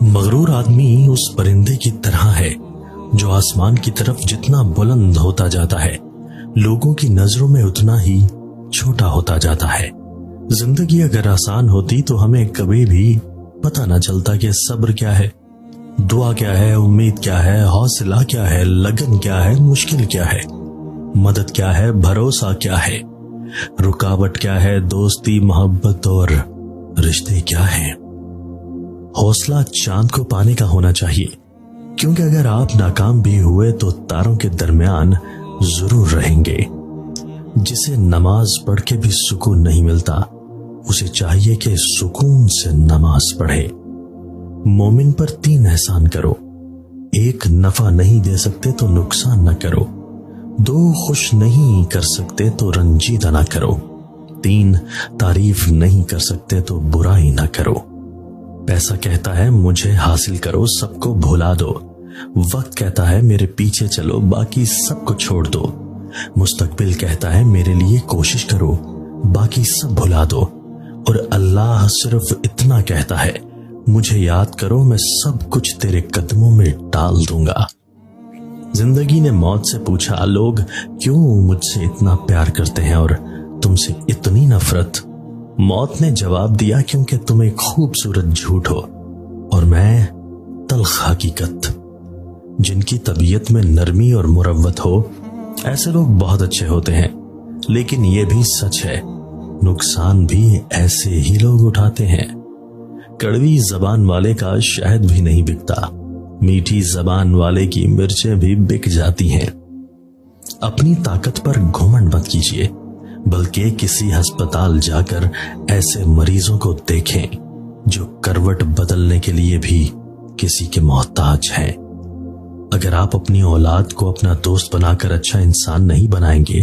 मगरूर आदमी उस परिंदे की तरह है जो आसमान की तरफ जितना बुलंद होता जाता है, लोगों की नजरों में उतना ही छोटा होता जाता है। जिंदगी अगर आसान होती तो हमें कभी भी पता न चलता कि सब्र क्या है, दुआ क्या है, उम्मीद क्या है, हौसला क्या है, लगन क्या है, मुश्किल क्या है, मदद क्या है, भरोसा क्या है, रुकावट क्या है, दोस्ती, मोहब्बत और रिश्ते क्या है। हौसला चांद को पाने का होना चाहिए, क्योंकि अगर आप नाकाम भी हुए तो तारों के दरमियान जरूर रहेंगे। जिसे नमाज पढ़ के भी सुकून नहीं मिलता, उसे चाहिए कि सुकून से नमाज पढ़े। मोमिन पर 3 एहसान करो। 1, नफा नहीं दे सकते तो नुकसान न करो। 2, खुश नहीं कर सकते तो रंजीदा न करो। 3, तारीफ नहीं कर सकते तो बुराई न करो। पैसा कहता है मुझे हासिल करो, सबको भुला दो। वक्त कहता है मेरे पीछे चलो, बाकी सबको छोड़ दो। मुस्तकबिल कहता है मेरे लिए कोशिश करो, बाकी सब भुला दो। और अल्लाह सिर्फ इतना कहता है, मुझे याद करो, मैं सब कुछ तेरे कदमों में डाल दूंगा। जिंदगी ने मौत से पूछा, लोग क्यों मुझसे इतना प्यार करते हैं और तुमसे इतनी नफरत? मौत ने जवाब दिया, क्योंकि तुम एक खूबसूरत झूठ हो और मैं तल्ख हकीकत। जिनकी तबीयत में नरमी और मुरव्वत हो, ऐसे लोग बहुत अच्छे होते हैं। लेकिन ये भी सच है, नुकसान भी ऐसे ही लोग उठाते हैं। कड़वी जबान वाले का शहद भी नहीं बिकता, मीठी जबान वाले की मिर्चें भी बिक जाती हैं। अपनी ताकत पर घमंड मत कीजिए, बल्कि किसी अस्पताल जाकर ऐसे मरीजों को देखें जो करवट बदलने के लिए भी किसी के मोहताज हैं। अगर आप अपनी औलाद को अपना दोस्त बनाकर अच्छा इंसान नहीं बनाएंगे,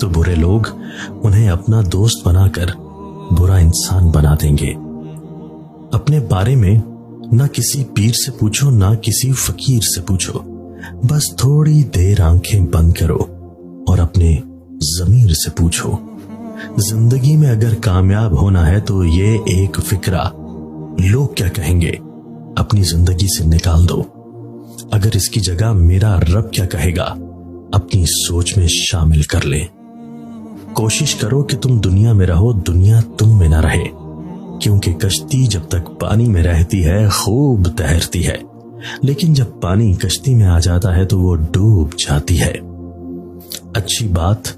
तो बुरे लोग उन्हें अपना दोस्त बनाकर बुरा इंसान बना देंगे। अपने बारे में ना किसी पीर से पूछो, ना किसी फकीर से पूछो। बस थोड़ी देर आंखें बंद करो और अपने ज़मीर से पूछो। जिंदगी में अगर कामयाब होना है तो ये एक फिक्रा, लोग क्या कहेंगे, अपनी जिंदगी से निकाल दो। अगर इसकी जगह मेरा रब क्या कहेगा, अपनी सोच में शामिल कर ले। कोशिश करो कि तुम दुनिया में रहो, दुनिया तुम में ना रहे, क्योंकि कश्ती जब तक पानी में रहती है खूब तैरती है, लेकिन जब पानी कश्ती में आ जाता है तो वो डूब जाती है। अच्छी बात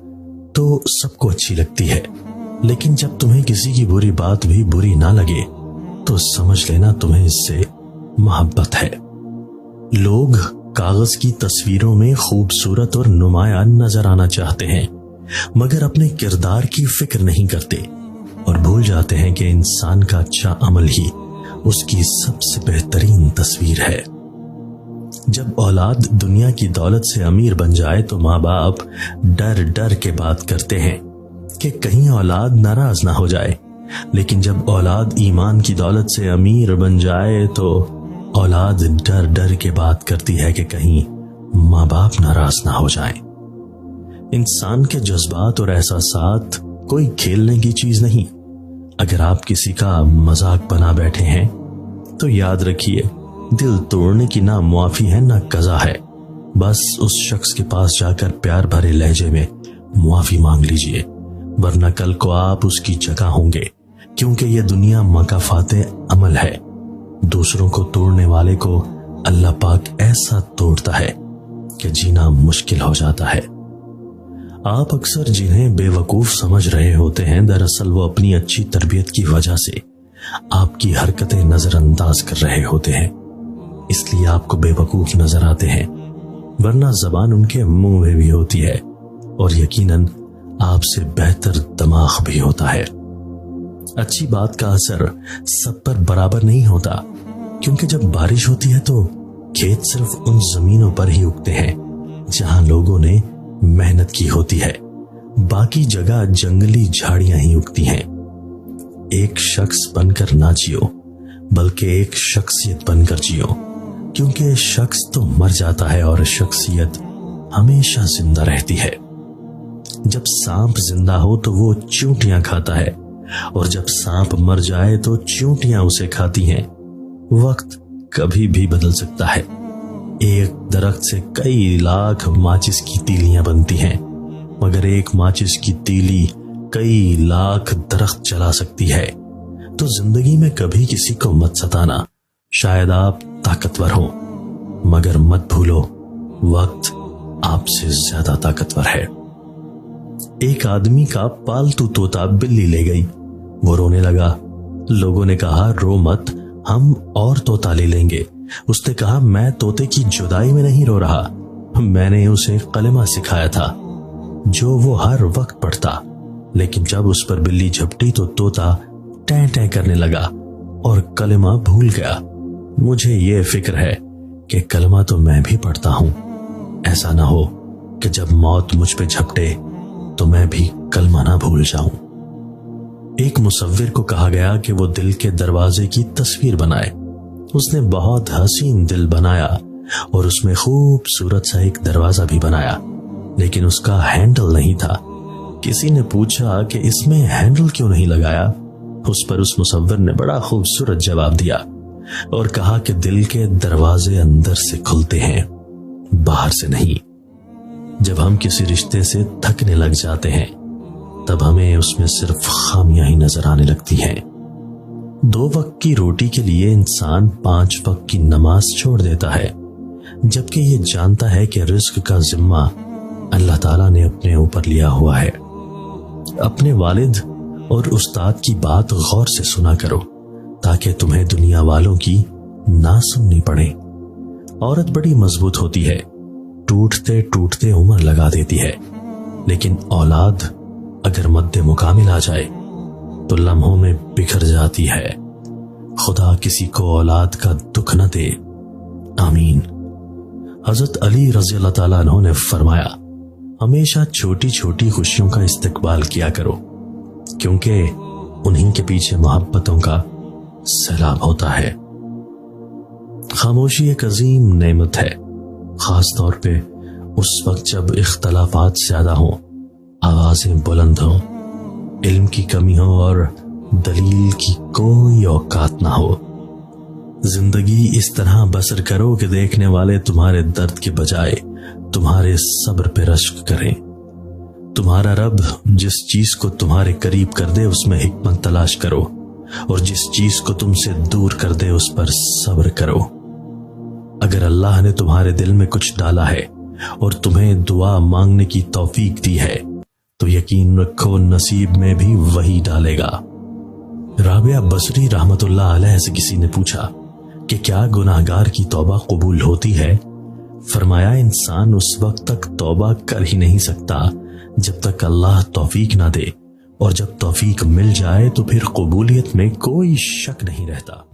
तो सबको अच्छी लगती है, लेकिन जब तुम्हें किसी की बुरी बात भी बुरी ना लगे तो समझ लेना तुम्हें इससे मोहब्बत है। लोग कागज की तस्वीरों में खूबसूरत और नुमायां नजर आना चाहते हैं, मगर अपने किरदार की फिक्र नहीं करते और भूल जाते हैं कि इंसान का अच्छा अमल ही उसकी सबसे बेहतरीन तस्वीर है। जब औलाद दुनिया की दौलत से अमीर बन जाए तो माँ बाप डर डर के बात करते हैं कि कहीं औलाद नाराज ना हो जाए, लेकिन जब औलाद ईमान की दौलत से अमीर बन जाए तो औलाद डर डर के बात करती है कि कहीं माँ बाप नाराज ना हो जाएं। इंसान के जज्बात और एहसासात कोई खेलने की चीज नहीं। अगर आप किसी का मजाक बना बैठे हैं तो याद रखिए, दिल तोड़ने की ना मुआफी है ना कज़ा है। बस उस शख्स के पास जाकर प्यार भरे लहजे में मुआफी मांग लीजिए, वरना कल को आप उसकी जगह होंगे, क्योंकि ये दुनिया मकाफाते अमल है। दूसरों को तोड़ने वाले को अल्लाह पाक ऐसा तोड़ता है कि जीना मुश्किल हो जाता है। आप अक्सर जिन्हें बेवकूफ समझ रहे होते हैं, दरअसल वो अपनी अच्छी तरबियत की वजह से आपकी हरकतें नजरअंदाज कर रहे होते हैं, इसलिए आपको बेवकूफ नजर आते हैं, वरना जबान उनके मुंह में भी होती है और यकीनन आपसे बेहतर दिमाग भी होता है। अच्छी बात का असर सब पर बराबर नहीं होता, क्योंकि जब बारिश होती है तो खेत सिर्फ उन जमीनों पर ही उगते हैं जहां लोगों ने मेहनत की होती है, बाकी जगह जंगली झाड़ियां ही उगती हैं। एक शख्स बनकर ना जियो, बल्कि एक शख्सियत बनकर जियो, क्योंकि शख्स तो मर जाता है और शख्सियत हमेशा जिंदा रहती है। जब सांप जिंदा हो तो वो चींटियां खाता है, और जब सांप मर जाए तो चींटियां उसे खाती हैं। वक्त कभी भी बदल सकता है। एक दरख्त से कई लाख माचिस की तीलियां बनती हैं, मगर एक माचिस की तीली कई लाख दरख्त जला सकती है। तो जिंदगी में कभी किसी को मत सताना। शायद आप ताकतवर हो, मगर मत भूलो वक्त आपसे ज्यादा ताकतवर है। एक आदमी का पालतू तोता बिल्ली ले गई। वो रोने लगा। लोगों ने कहा, रो मत, हम और तोता ले लेंगे। उसने कहा, मैं तोते की जुदाई में नहीं रो रहा, मैंने उसे कलमा सिखाया था जो वो हर वक्त पढ़ता। लेकिन जब उस पर बिल्ली झपटी तो तोता टैं टैं करने लगा और कलमा भूल गया। मुझे ये फिक्र है कि कलमा तो मैं भी पढ़ता हूं। ऐसा ना हो कि जब मौत मुझ पे झपटे तो मैं भी कलमा ना भूल जाऊं। एक मुसव्विर को कहा गया कि वो दिल के दरवाजे की तस्वीर बनाए। उसने बहुत हसीन दिल बनाया और उसमें खूबसूरत सा एक दरवाजा भी बनाया, लेकिन उसका हैंडल नहीं था। किसी ने पूछा कि इसमें हैंडल क्यों नहीं लगाया। उस पर उस मुसव्विर ने बड़ा खूबसूरत जवाब दिया और कहा कि दिल के दरवाजे अंदर से खुलते हैं, बाहर से नहीं। जब हम किसी रिश्ते से थकने लग जाते हैं तब हमें उसमें सिर्फ खामियां ही नजर आने लगती हैं। 2 वक्त की रोटी के लिए इंसान 5 वक्त की नमाज छोड़ देता है, जबकि ये जानता है कि रिस्क का जिम्मा अल्लाह ताला ने अपने ऊपर लिया हुआ है। अपने वालिद और उस्ताद की बात गौर से सुना करो ताकि तुम्हें दुनिया वालों की ना सुननी पड़े। औरत बड़ी मजबूत होती है, टूटते टूटते उम्र लगा देती है, लेकिन औलाद अगर मद्दे मुकामिल आ जाए तो लम्हों में बिखर जाती है। खुदा किसी को औलाद का दुख न दे, आमीन। हजरत अली रज़ी अल्लाह ताला अन्हु ने फरमाया, हमेशा छोटी छोटी खुशियों का इस्तकबाल किया करो, क्योंकि उन्हीं के पीछे मोहब्बतों का सैलाब होता है। खामोशी एक अजीम नेमत है, खास तौर पे उस वक्त जब इख्तलाफात ज्यादा हो, आवाजें बुलंद हो, इल्म की कमी हो और दलील की कोई औकात ना हो। जिंदगी इस तरह बसर करो कि देखने वाले तुम्हारे दर्द के बजाय तुम्हारे सब्र पे रश्क करें। तुम्हारा रब जिस चीज को तुम्हारे करीब कर दे उसमें हिकमत तलाश करो, और जिस चीज को तुमसे दूर कर दे उस पर सब्र करो। अगर अल्लाह ने तुम्हारे दिल में कुछ डाला है और तुम्हें दुआ मांगने की तौफीक दी है तो यकीन रखो नसीब में भी वही डालेगा। राबिया बसरी रहमतुल्लाह अलैह से किसी ने पूछा कि क्या गुनाहगार की तौबा कबूल होती है? फरमाया, इंसान उस वक्त तक तौबा कर ही नहीं सकता जब तक अल्लाह तौफीक ना दे, और जब तौफीक मिल जाए तो फिर कबूलियत में कोई शक नहीं रहता।